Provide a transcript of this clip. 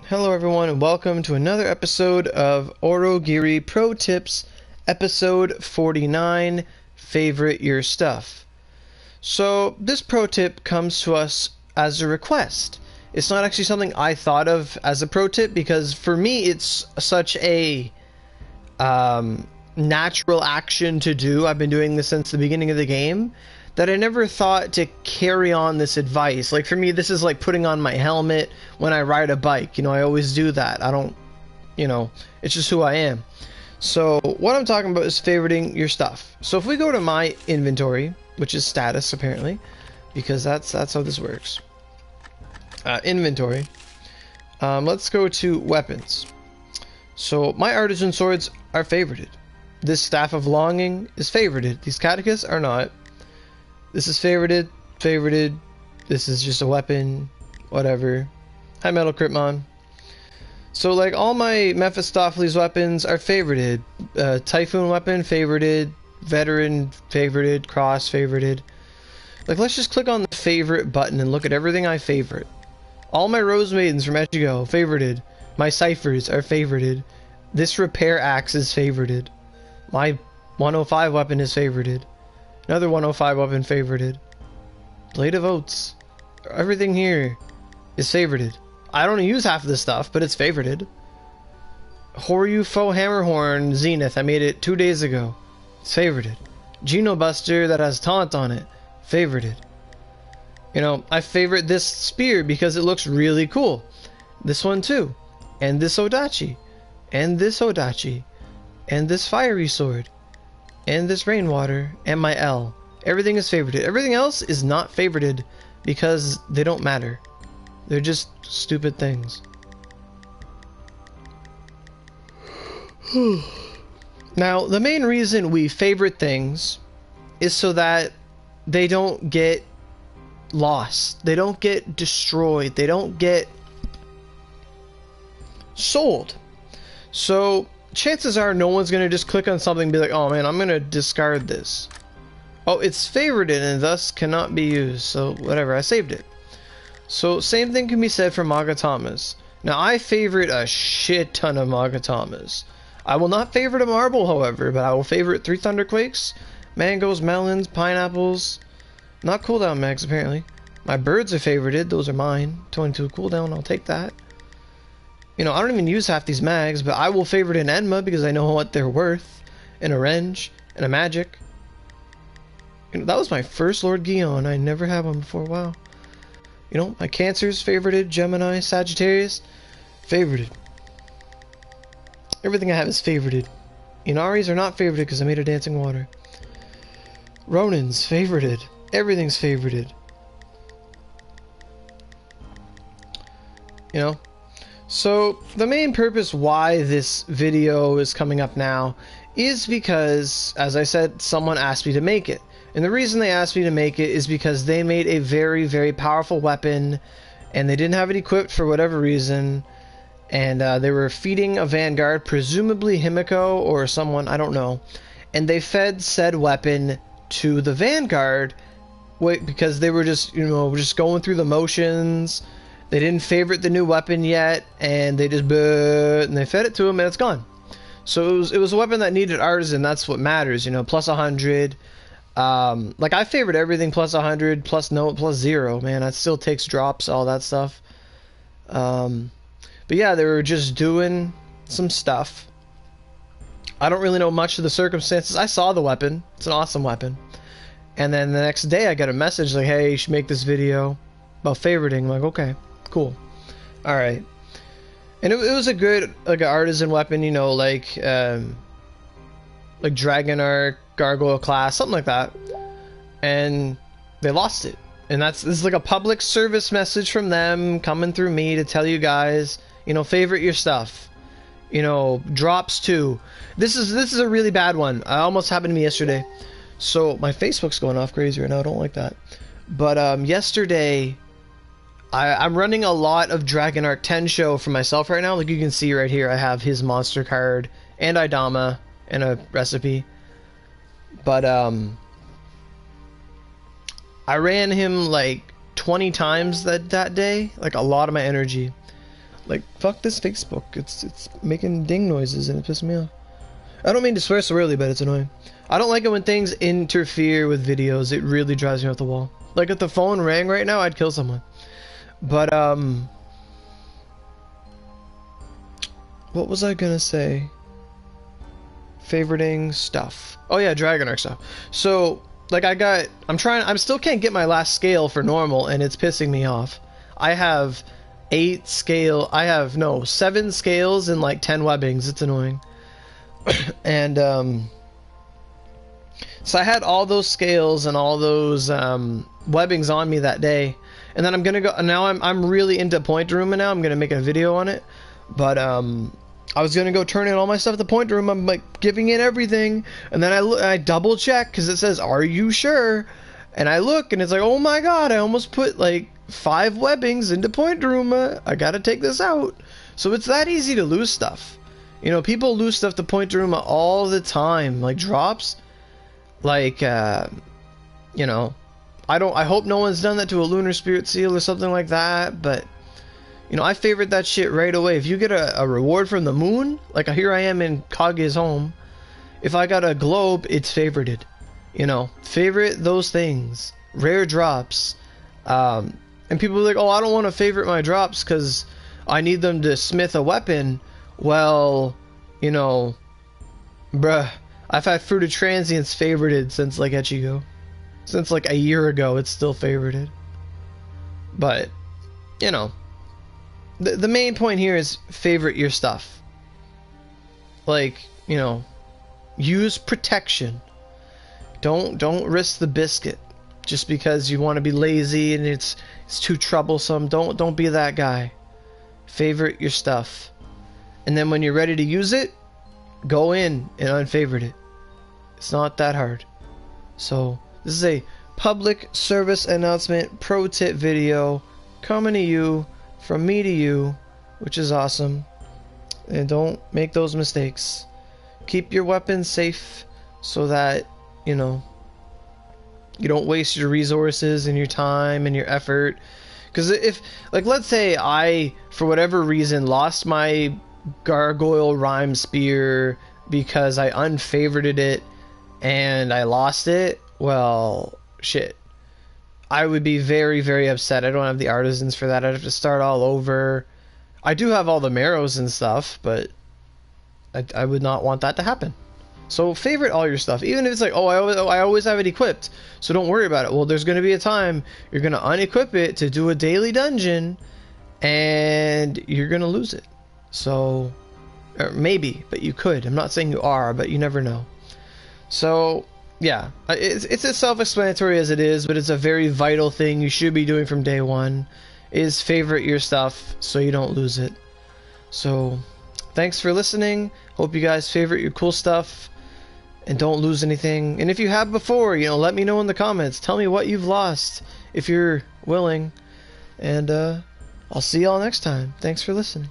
Hello everyone and welcome to another episode of Aurogiri Pro Tips, episode 49, Favorite Your Stuff. So this pro tip comes to us as a request. It's not actually something I thought of as a pro tip because for me it's such a natural action to do. I've been doing this since the beginning of the game that I never thought to carry on this advice. Like for me, this is like putting on my helmet when I ride a bike. I always do that. I don't, it's just who I am. So what I'm talking about is favoriting your stuff. So if we go to my inventory, which is status apparently, because that's how this works. Inventory. Let's go to weapons. So my artisan swords are favorited. This staff of longing is favorited. These catechus are not. This is favorited. This is just a weapon, whatever. High metal critmon. So like all my Mephistopheles weapons are favorited. Typhoon weapon favorited. Veteran favorited. Cross favorited. Like let's just click on the favorite button and look at everything I favorite. All my Rose Maidens from Echigo favorited. My ciphers are favorited. This repair axe is favorited. My 105 weapon is favorited. Another 105 weapon favorited. Blade of Oats. Everything here is favorited. I don't use half of this stuff, but it's favorited. Horyufo Hammerhorn Zenith. I made it 2 days ago. It's favorited. Geno Buster that has taunt on it. Favorited. I favorite this spear because it looks really cool. This one too. And this Odachi. And this Odachi. And this fiery sword. And this rainwater, and my L. Everything is favorited. Everything else is not favorited because they don't matter. They're just stupid things. Now, the main reason we favorite things is so that they don't get lost. They don't get destroyed. They don't get sold. So chances are no one's going to just click on something and be like, oh man, I'm going to discard this. Oh, it's favorited and thus cannot be used. So whatever, I saved it. So same thing can be said for Magatamas. Now I favorite a shit ton of Magatamas. I will not favorite a marble, however, but I will favorite 3 Thunderquakes, mangoes, melons, pineapples. Not cooldown mags apparently. My birds are favorited, those are mine. 22 cooldown, I'll take that. I don't even use half these mags, but I will favorite an Enma because I know what they're worth. And a Renge, and a Magic. That was my first Lord Guion. I never had one before, wow. My Cancers, favorited. Gemini, Sagittarius, favorited. Everything I have is favorited. Inaris are not favorited because I made a dancing water. Ronins, favorited. Everything's favorited. So the main purpose why this video is coming up now is because, as I said, someone asked me to make it. And the reason they asked me to make it is because they made a very, very powerful weapon and they didn't have it equipped for whatever reason. And they were feeding a Vanguard, presumably Himiko or someone, I don't know. And they fed said weapon to the Vanguard because they were just, just going through the motions. They didn't favorite the new weapon yet, and they just and they fed it to him, and it's gone. So it was a weapon that needed artisan. That's what matters, plus 100. Like I favorite everything plus 100, plus no, plus 0. Man, that still takes drops, all that stuff. But yeah, they were just doing some stuff. I don't really know much of the circumstances. I saw the weapon. It's an awesome weapon. And then the next day, I got a message like, "Hey, you should make this video about favoriting." I'm like, okay. Cool. Alright. And it was a good, like, an artisan weapon, like Dragon Arc, Gargoyle class, something like that. And they lost it. And this is like a public service message from them coming through me to tell you guys, favorite your stuff. Drops too. This is a really bad one. It almost happened to me yesterday. So my Facebook's going off crazy right now. I don't like that. But yesterday I'm running a lot of Dragon Arc 10 show for myself right now. Like you can see right here, I have his monster card and Idama and a recipe. But I ran him like 20 times that day, like a lot of my energy. Like, fuck this Facebook. It's making ding noises and it pisses me off. I don't mean to swear so early, but it's annoying. I don't like it when things interfere with videos. It really drives me off the wall. Like, if the phone rang right now, I'd kill someone. But, what was I gonna say? Favoriting stuff. Oh yeah, Dragon Arc stuff. So, like, I still can't get my last scale for normal, and it's pissing me off. I have 7 scales and like 10 webbings. It's annoying. And, so I had all those scales and all those, webbings on me that day. And then I'm gonna go, now I'm really into Point Room now. I'm gonna make a video on it. But, I was gonna go turn in all my stuff at the Point Room. I'm like giving in everything, and then I double check because it says, "Are you sure?" And I look, and it's like, "Oh my god! I almost put like 5 webbings into Point Room. I gotta take this out." So it's that easy to lose stuff. You know, people lose stuff to Point Room all the time, like drops. Like, you know, I hope no one's done that to a Lunar Spirit Seal or something like that, but. You know, I favorite that shit right away. If you get a reward from the moon, like here I am in Kage's home, if I got a globe, it's favorited. You know, favorite those things. Rare drops. And people are like, oh, I don't want to favorite my drops because I need them to smith a weapon. Well, you know, bruh, I've had Fruit of Transience favorited since like Echigo. Since like a year ago, it's still favorited. But, you know. The main point here is favorite your stuff. Like, you know, use protection. Don't risk the biscuit just because you want to be lazy and it's too troublesome. Don't be that guy. Favorite your stuff. And then when you're ready to use it, go in and unfavorite it. It's not that hard. So, this is a public service announcement pro tip video coming to you from me to you, which is awesome. And don't make those mistakes. Keep your weapons safe so that, you know, you don't waste your resources and your time and your effort. Because if, like, let's say I, for whatever reason, lost my Gargoyle Rhyme Spear because I unfavorited it and I lost it, well, shit. I would be very, very upset. I don't have the artisans for that. I'd have to start all over. I do have all the marrows and stuff, but I would not want that to happen. So favorite all your stuff, even if it's like, oh, I always have it equipped, so don't worry about it. Well, there's going to be a time you're going to unequip it to do a daily dungeon, and you're going to lose it. So, or maybe, but you could. I'm not saying you are, but you never know. So, yeah, it's as self-explanatory as it is, but it's a very vital thing you should be doing from day one, is favorite your stuff so you don't lose it. So, thanks for listening. Hope you guys favorite your cool stuff and don't lose anything. And if you have before, you know, let me know in the comments. Tell me what you've lost if you're willing. And I'll see y'all next time. Thanks for listening.